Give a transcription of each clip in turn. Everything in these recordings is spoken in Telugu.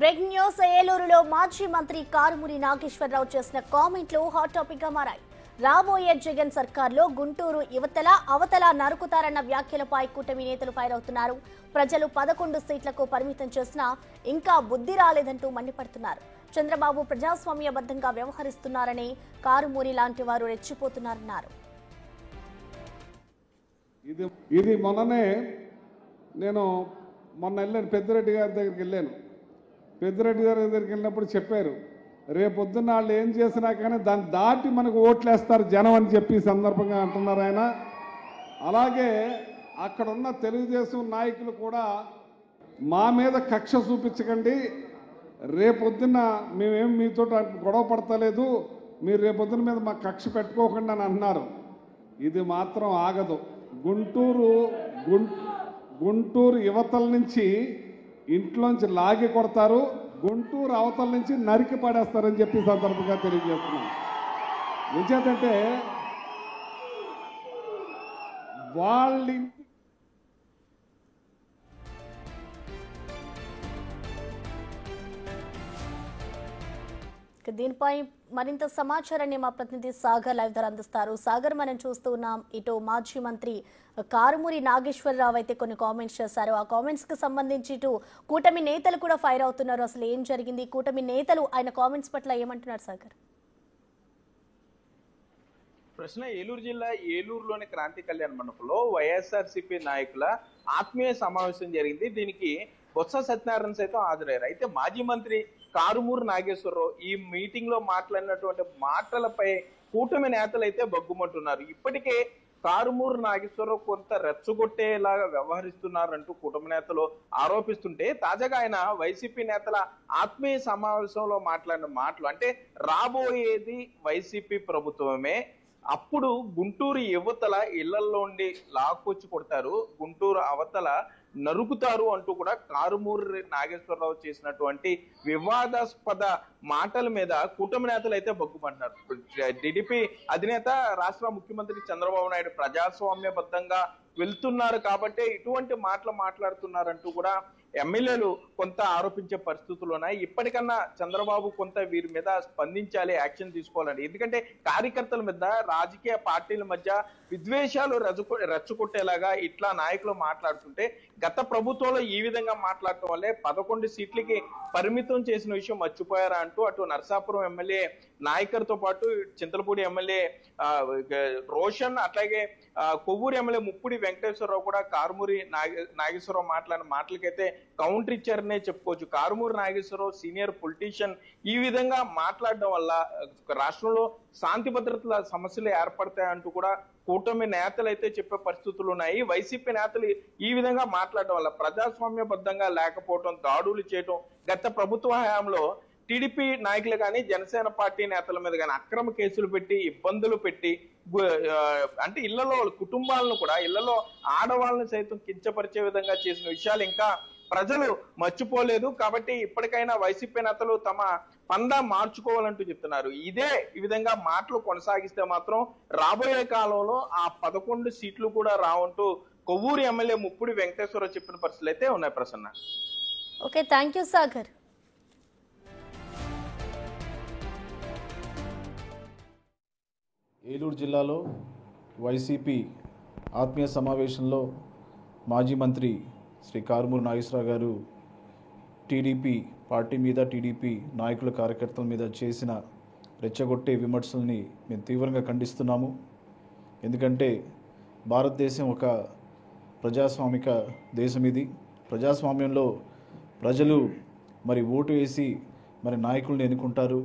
బ్రేకింగ్ న్యూస్ ఏలూరులో మాజీ మంత్రి కారుమూరి నాగేశ్వరరావు చేసిన కామెంట్లు హాట్ టాపిక్ గా మారాయి. రాబోయే జగన్ సర్కార్లో గుంటూరు యువతల అవతల నరుకుతారన్న వ్యాఖ్యలపై కూటమి నేతలు ఫైర్ అవుతున్నారు. ప్రజలు 11 సీట్లకు పరిమితం చేసినా ఇంకా బుద్ధి రాలేదంటూ మండిపడుతున్నారు. చంద్రబాబు ప్రజాస్వామ్యబద్ధంగా వ్యవహరిస్తున్నారని కారుమూరి లాంటి వారు రెచ్చిపోతున్నారన్నారు. ఇది మొన్ననే నేను వెళ్ళాను, పెద్దిరెడ్డి గారి దగ్గరికి వెళ్ళాను. పెద్దిరెడ్డి గారి దగ్గరికి వెళ్ళినప్పుడు చెప్పారు, రేపొద్దున్న వాళ్ళు ఏం చేసినా కానీ దాన్ని దాటి మనకు ఓట్లేస్తారు జనం అని చెప్పి సందర్భంగా అంటున్నారు ఆయన. అలాగే అక్కడున్న తెలుగుదేశం నాయకులు కూడా మా మీద కక్ష చూపించకండి, రేపొద్దున్న మేమేం మీతో గొడవ పడతలేదు, మీరు రేపొద్దున మీద మా కక్ష పెట్టుకోకండి అని అన్నారు. ఇది మాత్రం ఆగదు. గుంటూరు యువతల నుంచి ఇంట్లోంచి లాగి కొడతారు, గుంటూరు అవతల నుంచి నరికి పడేస్తారని చెప్పి సందర్భంగా తెలియజేస్తున్నాం. నిజేంటంటే వాళ్ళ దీనిపై మరింత సమాచారాన్ని మా ప్రతినిధి సాగర్ లైవ్ ద్వారా అందిస్తారు. సాగర్, మనం చూస్తూ ఉన్నాం, ఇటు మాజీ మంత్రి కారుమూరి నాగేశ్వరరావు అయితే కొన్ని కామెంట్స్ చేశారు. ఆ కామెంట్స్ కి సంబంధించి ఇటు కూటమి నేతలు కూడా ఫైర్ అవుతున్నారు. అసలు ఏం జరిగింది, కూటమి నేతలు ఆయన కామెంట్స్ పట్ల ఏమంటున్నారు సాగర్? ప్రశ్న ఏలూరు జిల్లా ఏలూరులోని క్రాంతి కళ్యాణ మండపంలో వైఎస్ఆర్సీపీ నాయకుల ఆత్మీయ సమావేశం జరిగింది. దీనికి బొత్స సత్యనారాయణ సైతం హాజరయ్యారు. అయితే మాజీ మంత్రి కారుమూరి నాగేశ్వరరావు ఈ మీటింగ్ లో మాట్లాడినటువంటి మాటలపై కూటమి నేతలు అయితే బగ్గుమంటున్నారు. ఇప్పటికే కారుమూరి నాగేశ్వరరావు కొంత రెచ్చగొట్టేలాగా వ్యవహరిస్తున్నారంటూ కూటమి నేతలు ఆరోపిస్తుంటే, తాజాగా ఆయన వైసీపీ నేతల ఆత్మీయ సమావేశంలో మాట్లాడిన మాటలు, అంటే రాబోయేది వైసీపీ ప్రభుత్వమే, అప్పుడు గుంటూరు యువతల ఇళ్లలోండి లాక్కొచ్చి కొడతారు, గుంటూరు అవతల నరుకుతారు అంటూ కూడా కారుమూరి నాగేశ్వరరావు చేసినటువంటి వివాదాస్పద మాటల మీద కూటమి నేతలు అయితే బగ్గుమంటున్నారు. టీడీపీ అధినేత రాష్ట్ర ముఖ్యమంత్రి చంద్రబాబు నాయుడు ప్రజాస్వామ్యబద్ధంగా వెళ్తున్నారు కాబట్టి ఇటువంటి మాటలు మాట్లాడుతున్నారంటూ కూడా ఎమ్మెల్యేలు కొంత ఆరోపించే పరిస్థితులు ఉన్నాయి. ఇప్పటికన్నా చంద్రబాబు కొంత వీరి మీద స్పందించాలి, యాక్షన్ తీసుకోవాలండి. ఎందుకంటే కార్యకర్తల మీద, రాజకీయ పార్టీల మధ్య విద్వేషాలు రెచ్చగొట్టేలాగా ఇట్లా నాయకులు మాట్లాడుతుంటే, గత ప్రభుత్వంలో ఈ విధంగా మాట్లాడటం వల్లే 11 సీట్లకి పరిమితం చేసిన విషయం మర్చిపోయారా అంటూ అటు నరసాపురం ఎమ్మెల్యే నాయకర్తో పాటు చింతలపూడి ఎమ్మెల్యే రోషన్, అట్లాగే కొవ్వూరు ఎమ్మెల్యే ముప్పుడి వెంకటేశ్వరరావు కూడా కారుమూరి నాగేశ్వరరావు మాట్లాడిన మాటలకైతే కౌంటర్ ఇచ్చారనే చెప్పుకోవచ్చు. కారుమూరి నాగేశ్వరరావు సీనియర్ పొలిటీషియన్ ఈ విధంగా మాట్లాడడం వల్ల రాష్ట్రంలో శాంతి భద్రతల సమస్యలు ఏర్పడతాయంటూ కూడా కూటమి నేతలు అయితే చెప్పే పరిస్థితులు ఉన్నాయి. వైసీపీ నేతలు ఈ విధంగా మాట్లాడడం వల్ల ప్రజాస్వామ్యబద్ధంగా లేకపోవడం, దాడులు చేయడం, గత ప్రభుత్వ హయాంలో టీడీపీ నాయకులు కానీ జనసేన పార్టీ నేతల మీద కానీ అక్రమ కేసులు పెట్టి ఇబ్బందులు పెట్టి, అంటే ఇళ్లలో కుటుంబాలను కూడా, ఇళ్లలో ఆడవాళ్ళని సైతం కించపరిచే విధంగా చేసిన విషయాలు ఇంకా ప్రజలు మర్చిపోలేదు. కాబట్టి ఇప్పటికైనా వైసీపీ నేతలు తమ పందా మార్చుకోవాలంటూ చెప్తున్నారు. ఈ విధంగా మాటలు కొనసాగిస్తే మాత్రం రాబోయే కాలంలో ఆ 11 సీట్లు కూడా రావంటూ కొవ్వూరు ఎమ్మెల్యే ముప్పుడి వెంకటేశ్వరరావు చెప్పిన పరిస్థితులు అయితే ఉన్నాయి. Prasanna. Okay, thank you Sagar. Eluru జిల్లాలో వైసీపీ ఆత్మీయ సమావేశంలో మాజీ మంత్రి శ్రీ కారుమూరి నాగేశ్వరరావు గారు టీడీపీ పార్టీ మీద, టీడీపీ నాయకుల కార్యకర్తల మీద చేసిన రెచ్చగొట్టే విమర్శల్ని మేము తీవ్రంగా ఖండిస్తున్నాము. ఎందుకంటే భారతదేశం ఒక ప్రజాస్వామిక దేశం. ఇది ప్రజాస్వామ్యంలో ప్రజలు మరి ఓటు వేసి మరి నాయకుల్ని ఎన్నుకుంటారు.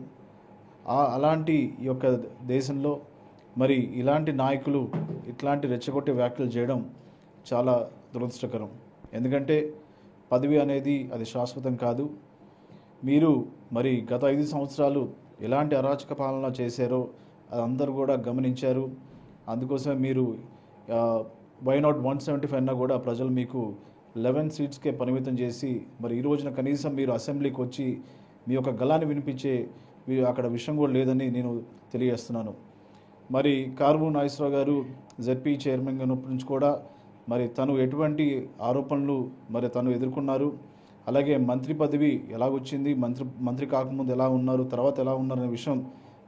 అలాంటి ఈ యొక్క దేశంలో మరి ఇలాంటి నాయకులు ఇట్లాంటి రెచ్చగొట్టే వ్యాఖ్యలు చేయడం చాలా దురదృష్టకరం. ఎందుకంటే పదవి అనేది అది శాశ్వతం కాదు. మీరు మరి గత 5 సంవత్సరాలు ఎలాంటి అరాచక పాలన చేశారో అది అందరూ కూడా గమనించారు. అందుకోసమే మీరు వై నాట్ 175 అన్నా కూడా ప్రజలు మీకు 11 సీట్స్కే పరిమితం చేసి మరి ఈ రోజున కనీసం మీరు అసెంబ్లీకి వచ్చి మీ యొక్క గళాన్ని వినిపించే అక్కడ విషయం కూడా లేదని నేను తెలియజేస్తున్నాను. మరి కారుమూరి నాగేశ్వరరావు గారు జెడ్పీ చైర్మన్గా ఉన్నప్పటి నుంచి కూడా మరి తను ఎటువంటి ఆరోపణలు మరి తను ఎదుర్కొన్నారు. అలాగే మంత్రి పదవి ఎలా వచ్చింది, మంత్రి కాకముందు ఎలా ఉన్నారు, తర్వాత ఎలా ఉన్నారు అనే విషయం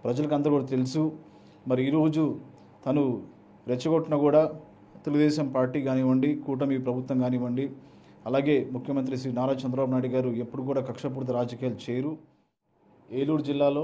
ప్రజలకు అందరూ కూడా తెలుసు. మరి ఈరోజు తను రెచ్చగొట్టిన కూడా తెలుగుదేశం పార్టీ కానివ్వండి, కూటమి ప్రభుత్వం కానివ్వండి, అలాగే ముఖ్యమంత్రి శ్రీ నారా చంద్రబాబు నాయుడు గారు ఎప్పుడు కూడా కక్షపూరిత రాజకీయాలు చేయరు. ఏలూరు జిల్లాలో